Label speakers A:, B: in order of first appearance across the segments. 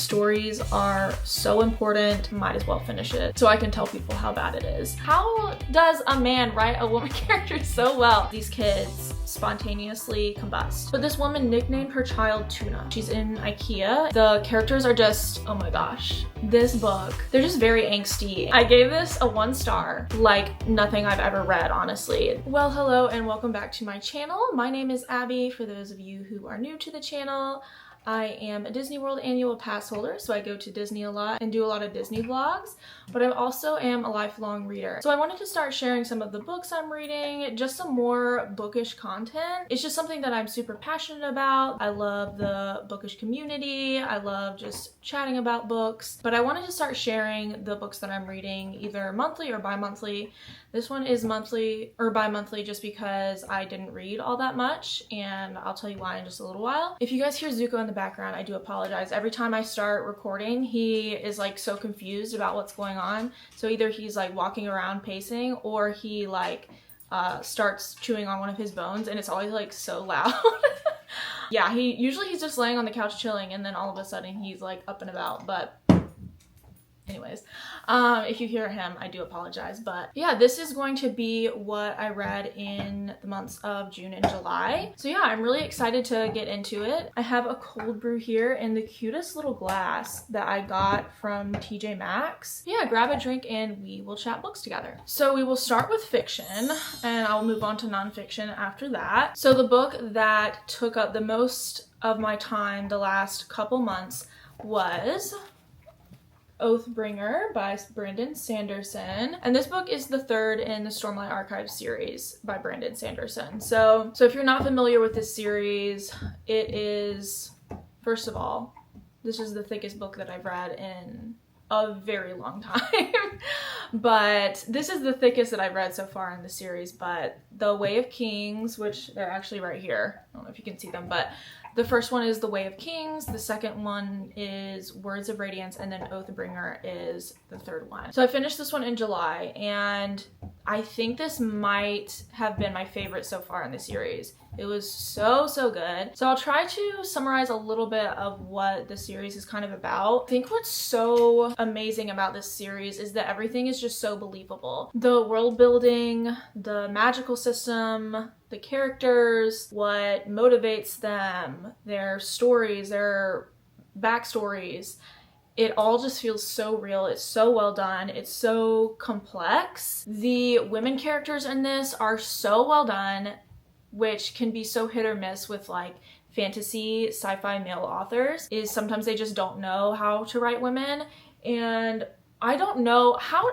A: stories are so important, might as well finish it so I can tell people how bad it is. How does a man write a woman character so well? These kids spontaneously combust. But this woman nicknamed her child Tuna. She's in IKEA. The characters are just, oh my gosh. This book, they're just very angsty. I gave this a 1 star, like nothing I've ever read, honestly. Well, hello and welcome back to my channel. My name is Abby, for those of you who are new to the channel. I am a Disney World annual pass holder, so I go to Disney a lot and do a lot of Disney vlogs, but I also am a lifelong reader. So I wanted to start sharing some of the books I'm reading, just some more bookish content. It's just something that I'm super passionate about. I love the bookish community. I love just chatting about books, but I wanted to start sharing the books that I'm reading either monthly or bi-monthly. This one is monthly or bi-monthly just because I didn't read all that much, and I'll tell you why in just a little while. If you guys hear Zuko in the background, I do apologize. Every time I start recording, he is like so confused about what's going on. So either he's like walking around pacing, or he like starts chewing on one of his bones, and it's always like so loud. Yeah, he's just laying on the couch chilling, and then all of a sudden he's like up and about, but anyways, if you hear him, I do apologize. But yeah, this is going to be what I read in the months of June and July. So yeah, I'm really excited to get into it. I have a cold brew here in the cutest little glass that I got from TJ Maxx. Yeah, grab a drink and we will chat books together. So we will start with fiction and I'll move on to nonfiction after that. So the book that took up the most of my time the last couple months was Oathbringer by Brandon Sanderson. And this book is the third in the Stormlight Archives series by Brandon Sanderson. So if you're not familiar with this series, it is, first of all, this is the thickest book that I've read in a very long time. But this is the thickest that I've read so far in the series. But The Way of Kings, which they're actually right here, I don't know if you can see them, but the first one is The Way of Kings, the second one is Words of Radiance, and then Oathbringer is the third one. So I finished this one in July, and I think this might have been my favorite so far in the series. It was so good. So I'll try to summarize a little bit of what the series is kind of about. I think what's so amazing about this series is that everything is just so believable. The world building, the magical system, the characters, what motivates them, their stories, their backstories. It all just feels so real. It's so well done. It's so complex. The women characters in this are so well done, which can be so hit or miss with like fantasy, sci-fi male authors, is sometimes they just don't know how to write women. And I don't know how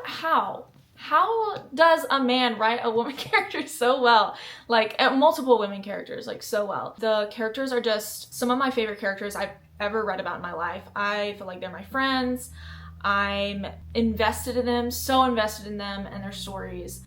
A: does a man write a woman character so well? Like multiple women characters, like so well. The characters are just some of my favorite characters I've ever read about in my life. I feel like they're my friends. I'm invested in them, so invested in them and their stories.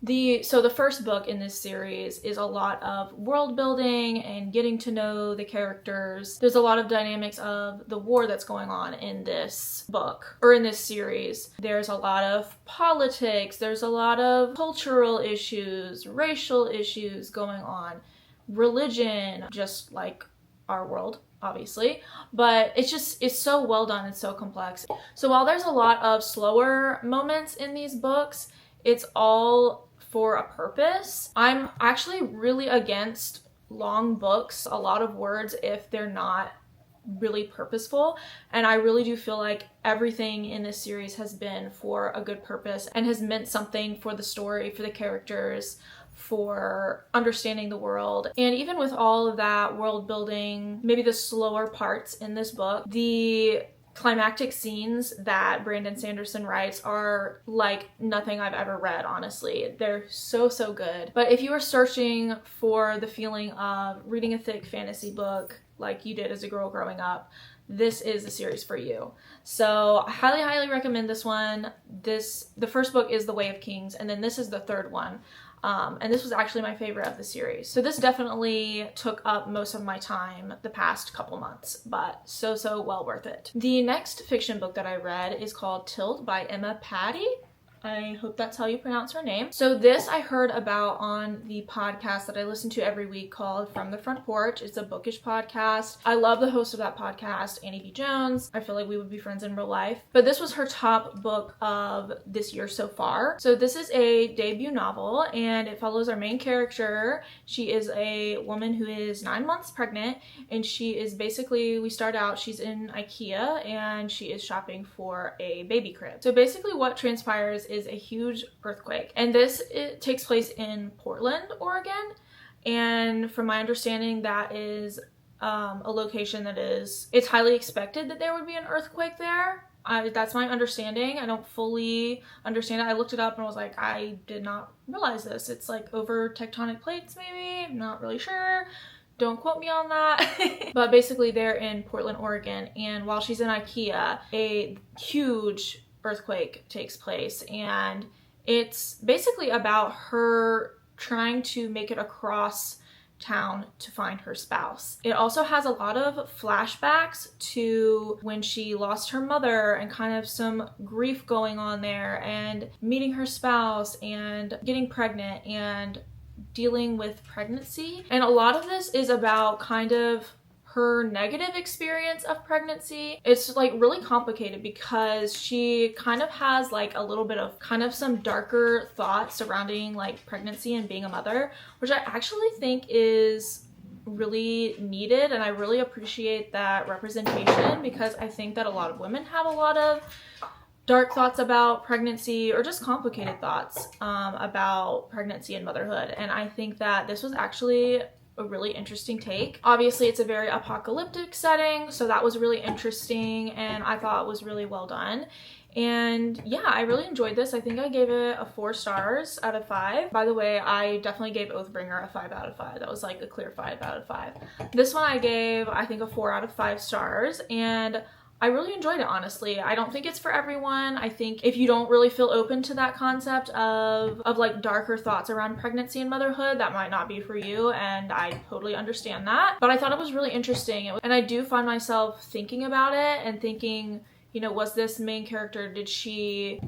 A: So the first book in this series is a lot of world building and getting to know the characters. There's a lot of dynamics of the war that's going on in this book, or in this series. There's a lot of politics, there's a lot of cultural issues, racial issues going on, religion, just like our world, obviously, but it's so well done and so complex. So while there's a lot of slower moments in these books, it's all for a purpose. I'm actually really against long books, a lot of words, if they're not really purposeful, and I really do feel like everything in this series has been for a good purpose and has meant something for the story, for the characters, for understanding the world. And even with all of that world building, maybe the slower parts in this book, the climactic scenes that Brandon Sanderson writes are like nothing I've ever read, honestly. They're so good. But if you are searching for the feeling of reading a thick fantasy book like you did as a girl growing up, this is the series for you. So I highly recommend this one. The first book is The Way of Kings, and then this is the third one. And this was actually my favorite of the series. So this definitely took up most of my time the past couple months, but so well worth it. The next fiction book that I read is called Tilt by Pattee. I hope that's how you pronounce her name. So this I heard about on the podcast that I listen to every week called From the Front Porch. It's a bookish podcast. I love the host of that podcast, Annie B. Jones. I feel like we would be friends in real life. But this was her top book of this year so far. So this is a debut novel, and it follows our main character. She is a woman who is 9 months pregnant, and she is basically, we start out, she's in IKEA, and she is shopping for a baby crib. So basically what transpires is a huge earthquake, and it takes place in Portland, Oregon, and from my understanding that is a location that it's highly expected that there would be an earthquake there. That's my understanding. I don't fully understand it. I looked it up and was like, I did not realize this. It's like over tectonic plates maybe, I'm not really sure. Don't quote me on that. But basically they're in Portland, Oregon, and while she's in IKEA, a huge earthquake takes place, and it's basically about her trying to make it across town to find her spouse. It also has a lot of flashbacks to when she lost her mother and kind of some grief going on there, and meeting her spouse and getting pregnant and dealing with pregnancy. And a lot of this is about kind of her negative experience of pregnancy. It's like really complicated because she kind of has like a little bit of kind of some darker thoughts surrounding like pregnancy and being a mother, which I actually think is really needed, and I really appreciate that representation, because I think that a lot of women have a lot of dark thoughts about pregnancy, or just complicated thoughts about pregnancy and motherhood, and I think that this was actually a really interesting take. Obviously it's a very apocalyptic setting, so that was really interesting, and I thought it was really well done. And yeah, I really enjoyed this. I think I gave it a 4 stars out of 5. By the way, I definitely gave Oathbringer a 5 out of 5. That was like a clear 5 out of 5. This one I gave, I think, a 4 out of 5 stars, and I really enjoyed it, honestly. I don't think it's for everyone. I think if you don't really feel open to that concept of like darker thoughts around pregnancy and motherhood, that might not be for you, and I totally understand that. But I thought it was really interesting, and I do find myself thinking about it and thinking, you know, was this main character, did she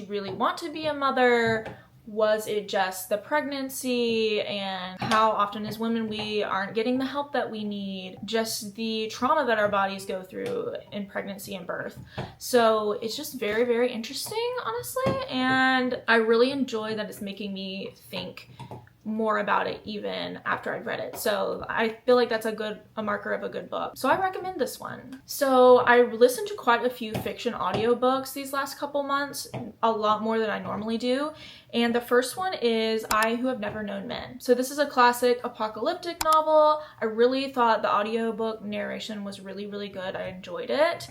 A: really want to be a mother? Was it just the pregnancy, and how often as women we aren't getting the help that we need, just the trauma that our bodies go through in pregnancy and birth. So it's just very, very interesting, honestly, and I really enjoy that it's making me think more about it even after I've read it. So I feel like that's a marker of a good book. So I recommend this one. So I listened to quite a few fiction audiobooks these last couple months, a lot more than I normally do. And the first one is I Who Have Never Known Men. So this is a classic apocalyptic novel. I really thought the audiobook narration was really, really good. I enjoyed it.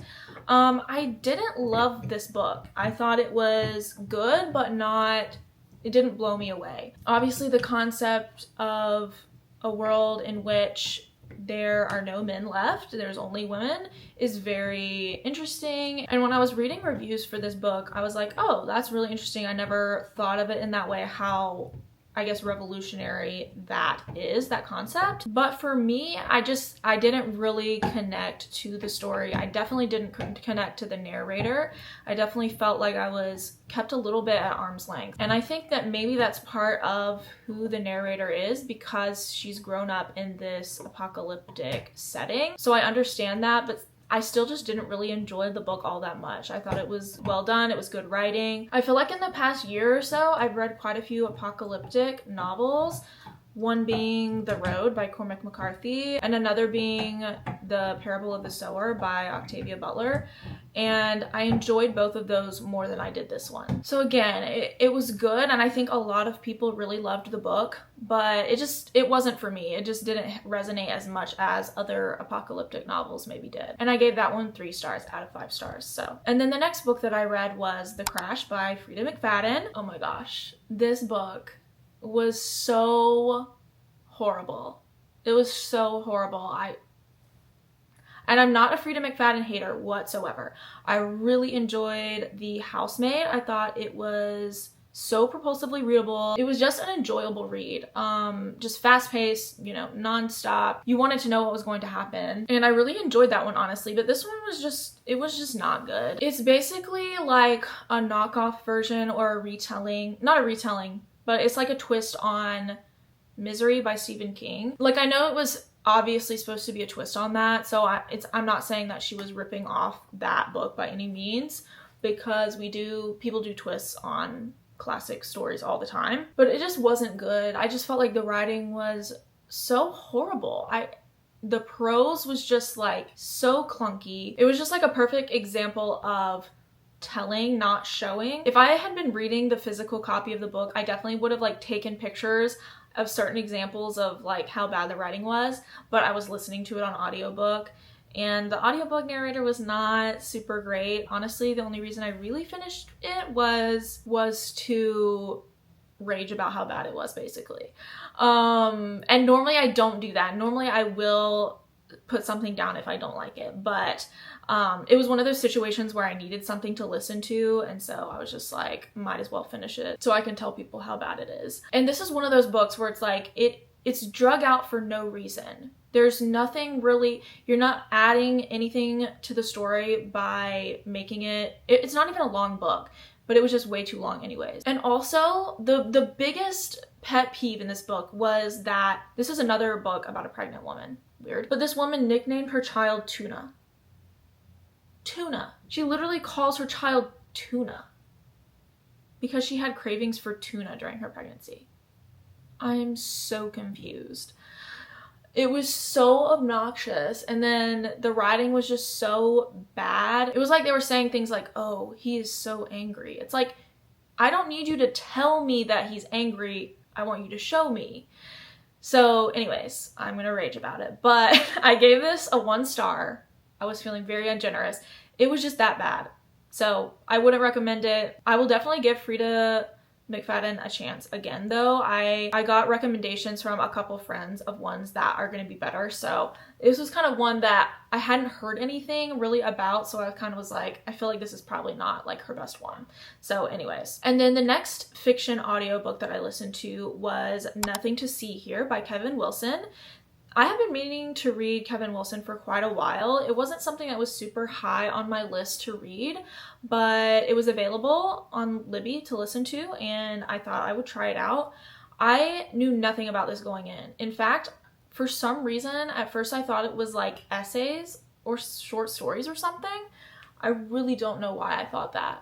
A: I didn't love this book. I thought it was good, but it didn't blow me away. Obviously, the concept of a world in which there are no men left, there's only women, is very interesting. And when I was reading reviews for this book, I was like, oh, that's really interesting. I never thought of it in that way, how, I guess, revolutionary that is, that concept. But for me, I didn't really connect to the story. I definitely didn't connect to the narrator. I definitely felt like I was kept a little bit at arm's length. And I think that maybe that's part of who the narrator is, because she's grown up in this apocalyptic setting. So I understand that, but I still just didn't really enjoy the book all that much. I thought it was well done. It was good writing. I feel like in the past year or so, I've read quite a few apocalyptic novels. One being The Road by Cormac McCarthy, and another being The Parable of the Sower by Octavia Butler. And I enjoyed both of those more than I did this one. So again, it was good, and I think a lot of people really loved the book, but it wasn't for me. It just didn't resonate as much as other apocalyptic novels maybe did. And I gave that one 3 stars out of 5 stars. So, and then the next book that I read was The Crash by Freida McFadden. Oh my gosh, this book was so horrible. It was so horrible. And I'm not a Freida McFadden hater whatsoever. I really enjoyed The Housemaid. I thought it was so propulsively readable. It was just an enjoyable read. Just fast-paced, you know, non-stop. You wanted to know what was going to happen. And I really enjoyed that one, honestly. But this one was just, it was just not good. It's basically like a knockoff version or a retelling. Not a retelling, but it's like a twist on Misery by Stephen King. Like, I know it was obviously supposed to be a twist on that, so I'm not saying that she was ripping off that book by any means, because people do twists on classic stories all the time, but it just wasn't good. I just felt like the writing was so horrible. The prose was just like so clunky. It was just like a perfect example of telling, not showing. If I had been reading the physical copy of the book, I definitely would have like taken pictures of certain examples of like how bad the writing was, but I was listening to it on audiobook, and the audiobook narrator was not super great. Honestly, the only reason I really finished it was to rage about how bad it was, basically. And normally I don't do that. Normally I will put something down if I don't like it, but it was one of those situations where I needed something to listen to, and so I was just like, might as well finish it so I can tell people how bad it is. And this is one of those books where it's like, it's drug out for no reason. There's nothing really, you're not adding anything to the story by making it's not even a long book, but it was just way too long anyways. And also, the biggest pet peeve in this book was that this is another book about a pregnant woman. Weird. But this woman nicknamed her child Tuna. Tuna. She literally calls her child Tuna because she had cravings for tuna during her pregnancy. I am so confused. It was so obnoxious, and then the writing was just so bad. It was like they were saying things like, oh, he is so angry. It's like, I don't need you to tell me that he's angry. I want you to show me. So anyways, I'm gonna rage about it, but I gave this a 1 star. I was feeling very ungenerous. It was just that bad. So I wouldn't recommend it. I will definitely give Freida McFadden a chance again, though. I got recommendations from a couple friends of ones that are going to be better. So this was kind of one that I hadn't heard anything really about. So I kind of was like, I feel like this is probably not like her best one. So anyways. And then the next fiction audiobook that I listened to was Nothing to See Here by Kevin Wilson. I have been meaning to read Kevin Wilson for quite a while. It wasn't something that was super high on my list to read, but it was available on Libby to listen to, and I thought I would try it out. I knew nothing about this going in. In fact, for some reason, at first I thought it was like essays or short stories or something. I really don't know why I thought that.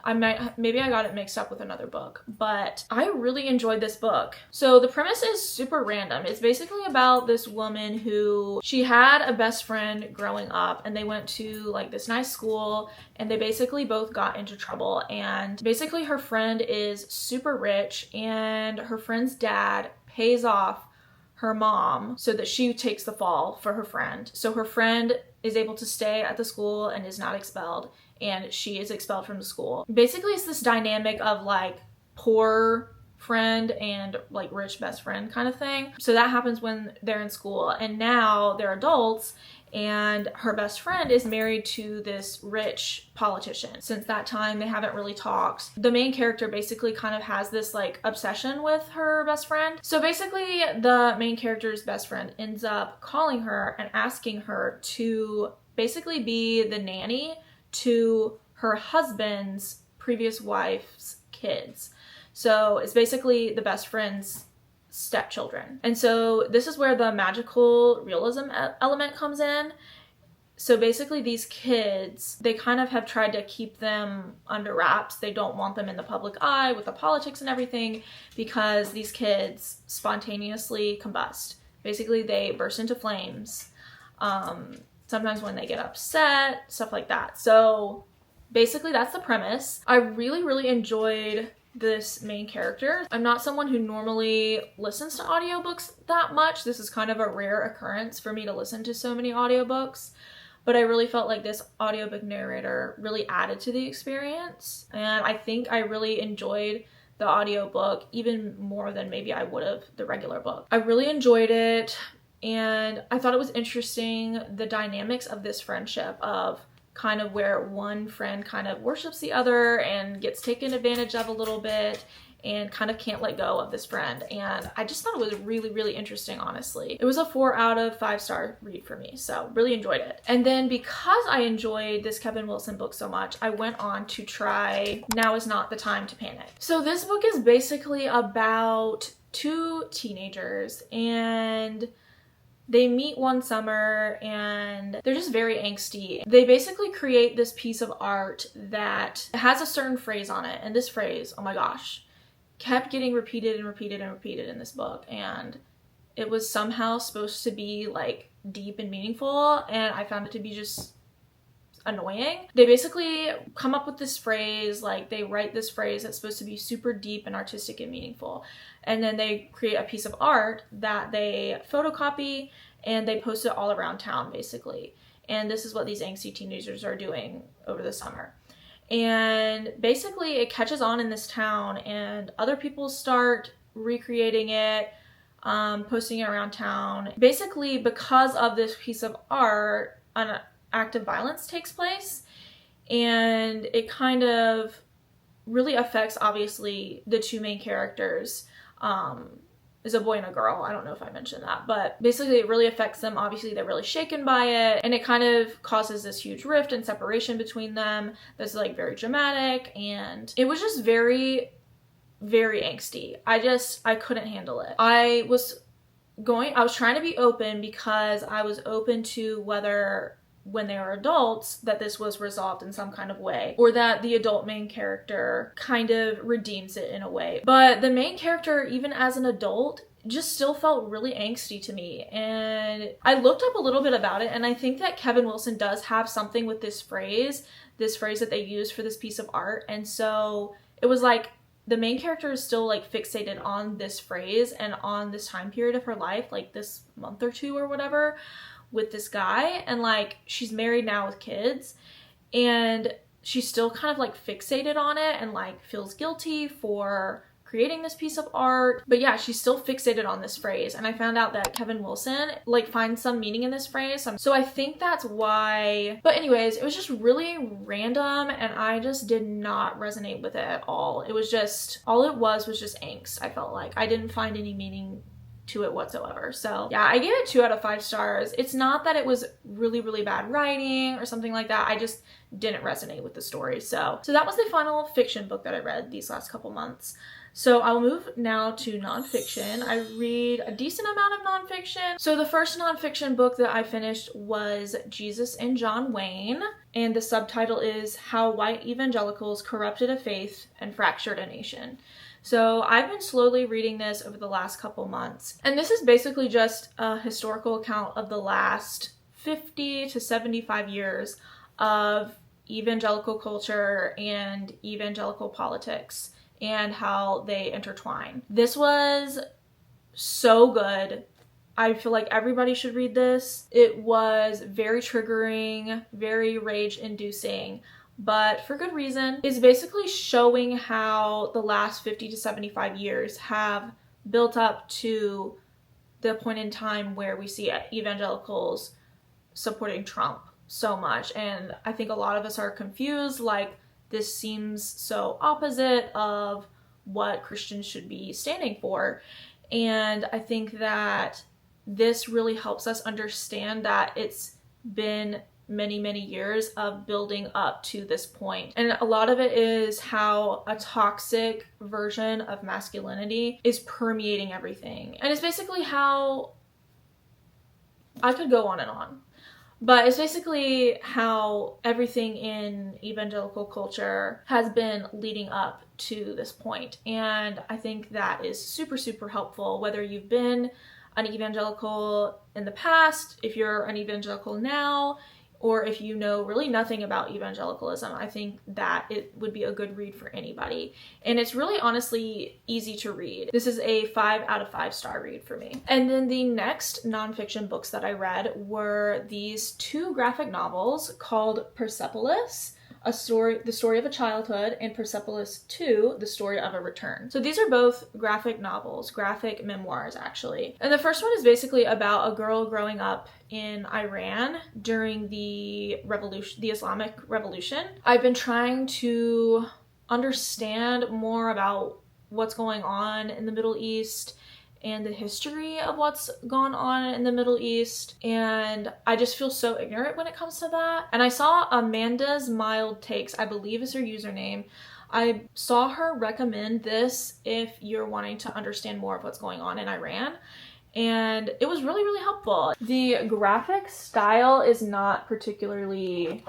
A: Maybe I got it mixed up with another book, but I really enjoyed this book. So the premise is super random. It's basically about this woman who, she had a best friend growing up, and they went to like this nice school, and they basically both got into trouble. And basically her friend is super rich, and her friend's dad pays off her mom so that she takes the fall for her friend. So her friend is able to stay at the school and is not expelled, and she is expelled from the school. Basically, it's this dynamic of like poor friend and like rich best friend kind of thing. So that happens when they're in school, and now they're adults, and her best friend is married to this rich politician. Since that time, they haven't really talked. The main character basically kind of has this like obsession with her best friend. So basically, the main character's best friend ends up calling her and asking her to basically be the nanny to her husband's previous wife's kids. So it's basically the best friend's stepchildren. And so this is where the magical realism element comes in. So basically these kids, they kind of have tried to keep them under wraps. They don't want them in the public eye with the politics and everything, because these kids spontaneously combust. Basically they burst into flames. Sometimes when they get upset, stuff like that. So basically that's the premise. I really, really enjoyed this main character. I'm not someone who normally listens to audiobooks that much. This is kind of a rare occurrence for me to listen to so many audiobooks, but I really felt like this audiobook narrator really added to the experience, and I think I really enjoyed the audiobook even more than maybe I would have the regular book. I really enjoyed it, and I thought it was interesting, the dynamics of this friendship of kind of where one friend kind of worships the other and gets taken advantage of a little bit and kind of can't let go of this friend. And I just thought it was really, really interesting, honestly. It was a 4 out of 5 star read for me, so really enjoyed it. And then because I enjoyed this Kevin Wilson book so much, I went on to try Now Is Not the Time to Panic. So this book is basically about 2 teenagers, and they meet one summer and they're just very angsty. They basically create this piece of art that has a certain phrase on it, and this phrase, oh my gosh, kept getting repeated and repeated and repeated in this book, and it was somehow supposed to be like deep and meaningful, and I found it to be just annoying. They basically come up with this phrase, like they write this phrase that's supposed to be super deep and artistic and meaningful, and then they create a piece of art that they photocopy and they post it all around town basically. And this is what these angsty teenagers are doing over the summer. And basically it catches on in this town, and other people start recreating it, posting it around town. Basically, because of this piece of art, an act of violence takes place, and it kind of really affects, obviously, the 2 main characters. Is a boy and a girl. I don't know if I mentioned that, but basically it really affects them. Obviously they're really shaken by it, and it kind of causes this huge rift and separation between them that's like very dramatic, and it was just very, very angsty. I couldn't handle it. I was trying to be open because I was open to whether when they were adults that this was resolved in some kind of way, or that the adult main character kind of redeems it in a way. But the main character, even as an adult, just still felt really angsty to me. And I looked up a little bit about it, and I think that Kevin Wilson does have something with this phrase that they use for this piece of art. And so it was like the main character is still like fixated on this phrase and on this time period of her life, like this month or 2 or whatever, with this guy, and like she's married now with kids, and she's still kind of like fixated on it and like feels guilty for creating this piece of art. But yeah, she's still fixated on this phrase, and I found out that Kevin Wilson like finds some meaning in this phrase, so I think that's why. But anyways, it was just really random, and I just did not resonate with it at all. It was just, all it was just angst. I felt like I didn't find any meaning to it whatsoever. So yeah, I gave it 2 out of 5 stars. It's not that it was really, really bad writing or something like that. I just didn't resonate with the story. So that was the final fiction book that I read these last couple months. So I'll move now to nonfiction. I read a decent amount of nonfiction. So the first nonfiction book that I finished was Jesus and John Wayne, and the subtitle is How White Evangelicals Corrupted a Faith and Fractured a Nation. So I've been slowly reading this over the last couple months, and this is basically just a historical account of the last 50 to 75 years of evangelical culture and evangelical politics and how they intertwine. This was so good. I feel like everybody should read this. It was very triggering, very rage-inducing, but for good reason. It's basically showing how the last 50 to 75 years have built up to the point in time where we see evangelicals supporting Trump so much. And I think a lot of us are confused, like this seems so opposite of what Christians should be standing for. And I think that this really helps us understand that it's been many, many years of building up to this point. And a lot of it is how a toxic version of masculinity is permeating everything. And it's basically how, I could go on and on, but it's basically how everything in evangelical culture has been leading up to this point. And I think that is super, super helpful, whether you've been an evangelical in the past, if you're an evangelical now, or if you know really nothing about evangelicalism. I think that it would be a good read for anybody. And it's really honestly easy to read. This is a 5 out of 5 star read for me. And then the next nonfiction books that I read were these 2 graphic novels called Persepolis. The Story of a Childhood, and Persepolis 2, The Story of a Return. So these are both graphic novels, graphic memoirs actually. And the first one is basically about a girl growing up in Iran during the revolution, the Islamic Revolution. I've been trying to understand more about what's going on in the Middle East and the history of what's gone on in the Middle East, and I just feel so ignorant when it comes to that. And I saw Amanda's Mild Takes, I believe is her username. I saw her recommend this if you're wanting to understand more of what's going on in Iran, and it was really, really helpful. The graphic style is not particularly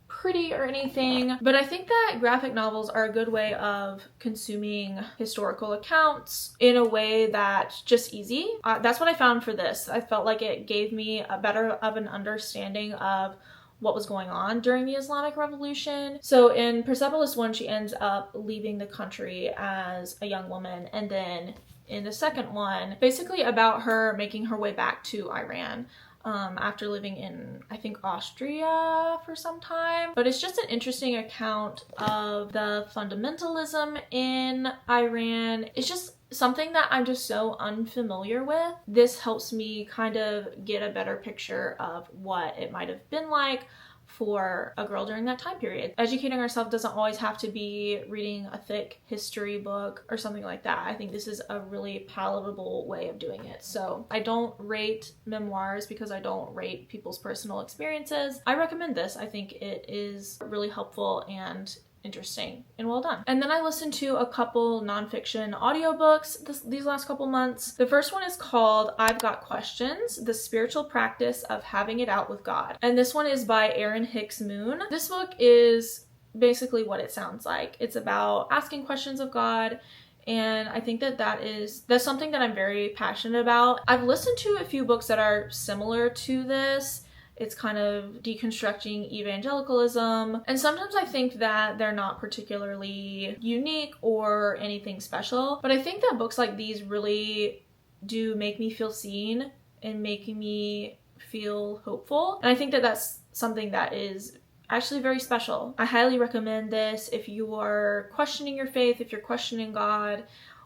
A: pretty or anything, but I think that graphic novels are a good way of consuming historical accounts in a way that's just easy. That's what I found for this. I felt like it gave me a better of an understanding of what was going on during the Islamic Revolution. So in Persepolis 1, she ends up leaving the country as a young woman, and then in the second one, basically about her making her way back to Iran. After living in, I think, Austria for some time. But it's just an interesting account of the fundamentalism in Iran. It's just something that I'm just so unfamiliar with. This helps me kind of get a better picture of what it might have been like for a girl during that time period. Educating ourselves doesn't always have to be reading a thick history book or something like that. I think this is a really palatable way of doing it. So I don't rate memoirs because I don't rate people's personal experiences. I recommend this. I think it is really helpful and interesting and well done. And then I listened to a couple nonfiction audiobooks these last couple months. The first one is called I've Got Questions, The Spiritual Practice of Having It Out with God. And this one is by Erin Hicks Moon. This book is basically what it sounds like. It's about asking questions of God, and I think that that's something that I'm very passionate about. I've listened to a few books that are similar to this. It's kind of deconstructing evangelicalism, and sometimes I think that they're not particularly unique or anything special, but I think that books like these really do make me feel seen and make me feel hopeful, and I think that that's something that is actually very special. I highly recommend this if you are questioning your faith, if you're questioning God,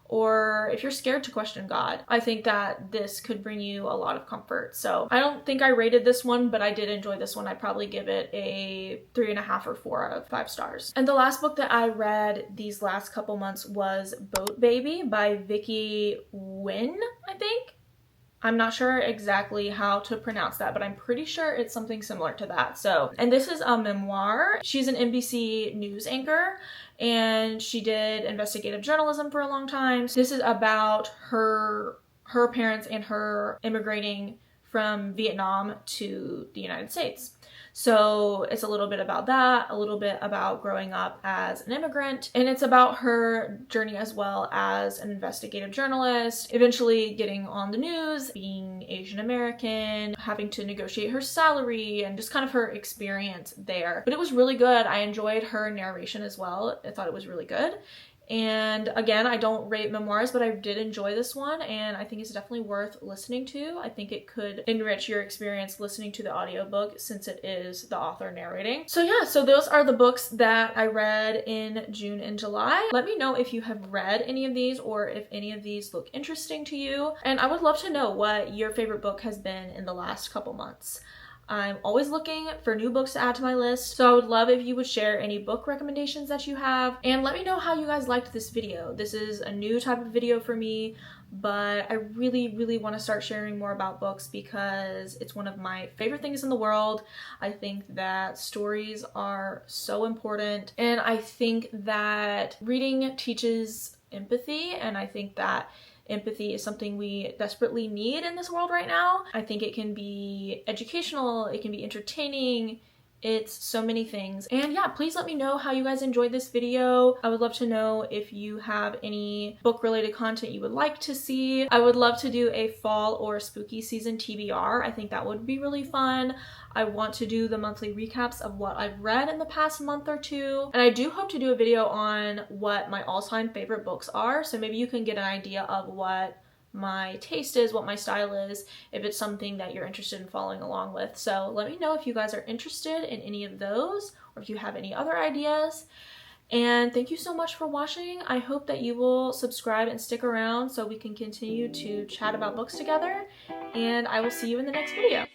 A: or if you're scared to question God. I think that this could bring you a lot of comfort. So I don't think I rated this one, but I did enjoy this one. I'd probably give it a 3.5 or 4 out of 5 stars. And the last book that I read these last couple months was Boat Baby by Vicky Nguyen, I think. I'm not sure exactly how to pronounce that, but I'm pretty sure it's something similar to that. So, and this is a memoir. She's an NBC News anchor, and she did investigative journalism for a long time. So this is about her parents and her immigrating from Vietnam to the United States. So it's a little bit about that, a little bit about growing up as an immigrant, and it's about her journey as well as an investigative journalist, eventually getting on the news, being Asian American, having to negotiate her salary, and just kind of her experience there. But it was really good. I enjoyed her narration as well. I thought it was really good. And again, I don't rate memoirs, but I did enjoy this one, and I think it's definitely worth listening to. I think it could enrich your experience listening to the audiobook since it is the author narrating. So yeah, so those are the books that I read in June and July. Let me know if you have read any of these or if any of these look interesting to you. And I would love to know what your favorite book has been in the last couple months. I'm always looking for new books to add to my list, so I would love if you would share any book recommendations that you have, and let me know how you guys liked this video. This is a new type of video for me, but I really want to start sharing more about books because it's one of my favorite things in the world. I think that stories are so important, and I think that reading teaches empathy, and I think that empathy is something we desperately need in this world right now. I think it can be educational, it can be entertaining, it's so many things. And yeah, please let me know how you guys enjoyed this video. I would love to know if you have any book related content you would like to see. I would love to do a fall or spooky season TBR. I think that would be really fun. I want to do the monthly recaps of what I've read in the past month or two. And I do hope to do a video on what my all-time favorite books are. So maybe you can get an idea of what my taste is, what my style is, if it's something that you're interested in following along with. So let me know if you guys are interested in any of those, or if you have any other ideas. And thank you so much for watching. I hope that you will subscribe and stick around so we can continue to chat about books together. And I will see you in the next video.